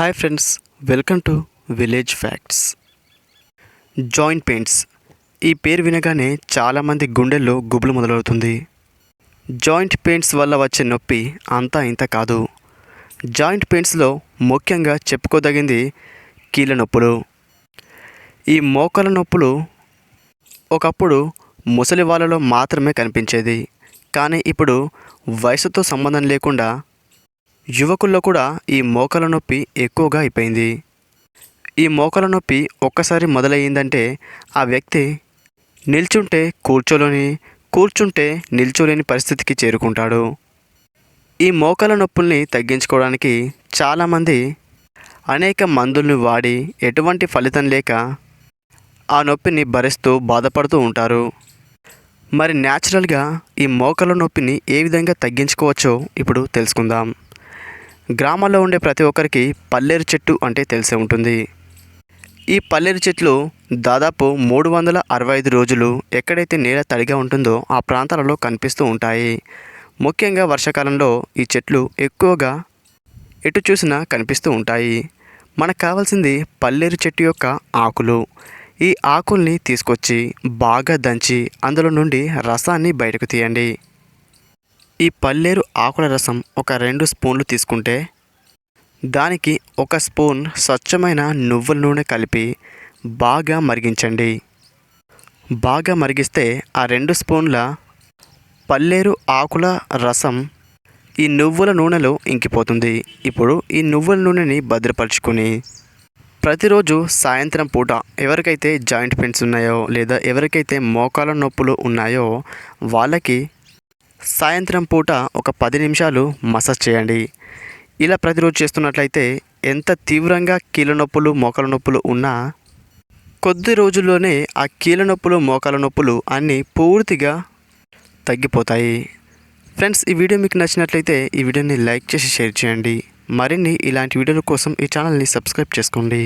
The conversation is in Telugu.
Hi friends, welcome to village facts. Joint pains ఈ పేరు వినగానే చాలామంది గుండెల్లో గుబులు మొదలవుతుంది. జాయింట్ పెయిన్స్ వల్ల వచ్చే నొప్పి అంతా ఇంత కాదు. జాయింట్ పెయిన్స్లో ముఖ్యంగా చెప్పుకోదగింది కీళ్ళ నొప్పులు. ఈ మోకాల నొప్పులు ఒకప్పుడు ముసలి వాళ్ళలో మాత్రమే కనిపించేది, కానీ ఇప్పుడు వయసుతో సంబంధం లేకుండా యువకుల్లో కూడా ఈ మోకాల నొప్పి ఎక్కువగా అయిపోయింది. ఈ మోకాల నొప్పి ఒక్కసారి మొదలయ్యిందంటే ఆ వ్యక్తి నిల్చుంటే కూర్చుంటే నిల్చోలేని పరిస్థితికి చేరుకుంటాడు. ఈ మోకాల నొప్పుల్ని తగ్గించుకోవడానికి చాలామంది అనేక మందుల్ని వాడి ఎటువంటి ఫలితం లేక ఆ నొప్పిని భరిస్తూ బాధపడుతూ ఉంటారు. మరి న్యాచురల్గా ఈ మోకాల నొప్పిని ఏ విధంగా తగ్గించుకోవచ్చో ఇప్పుడు తెలుసుకుందాం. గ్రామాల్లో ఉండే ప్రతి ఒక్కరికి పల్లేరు చెట్టు అంటే తెలిసే ఉంటుంది. ఈ పల్లేరు చెట్లు దాదాపు 365 రోజులు ఎక్కడైతే నేల తడిగా ఉంటుందో ఆ ప్రాంతాలలో కనిపిస్తూ ఉంటాయి. ముఖ్యంగా వర్షాకాలంలో ఈ చెట్లు ఎక్కువగా ఎటు చూసినా కనిపిస్తూ ఉంటాయి. మనకు కావాల్సింది పల్లేరు చెట్టు యొక్క ఆకులు. ఈ ఆకుల్ని తీసుకొచ్చి బాగా దంచి అందులో నుండి రసాన్ని బయటకు తీయండి. ఈ పల్లేరు ఆకుల రసం ఒక 2 స్పూన్లు తీసుకుంటే దానికి 1 స్పూన్ స్వచ్ఛమైన నువ్వుల నూనె కలిపి బాగా మరిగించండి. బాగా మరిగిస్తే ఆ 2 స్పూన్ల పల్లేరు ఆకుల రసం ఈ నువ్వుల నూనెలో ఇంకిపోతుంది. ఇప్పుడు ఈ నువ్వుల నూనెని భద్రపరుచుకొని ప్రతిరోజు సాయంత్రం పూట ఎవరికైతే జాయింట్ పెయిన్స్ ఉన్నాయో లేదా ఎవరికైతే మోకాల నొప్పులు ఉన్నాయో వాళ్ళకి సాయంత్రం పూట ఒక 10 నిమిషాలు మసాజ్ చేయండి. ఇలా ప్రతిరోజు చేస్తున్నట్లయితే ఎంత తీవ్రంగా కీళ్ళ నొప్పులు మోకాల నొప్పులు ఉన్నా కొద్ది రోజుల్లోనే ఆ కీళ్ళ నొప్పులు మోకాల నొప్పులు అన్నీ పూర్తిగా తగ్గిపోతాయి. ఫ్రెండ్స్, ఈ వీడియో మీకు నచ్చినట్లయితే ఈ వీడియోని లైక్ చేసి షేర్ చేయండి. మరిన్ని ఇలాంటి వీడియోల కోసం ఈ ఛానల్ని సబ్స్క్రైబ్ చేసుకోండి.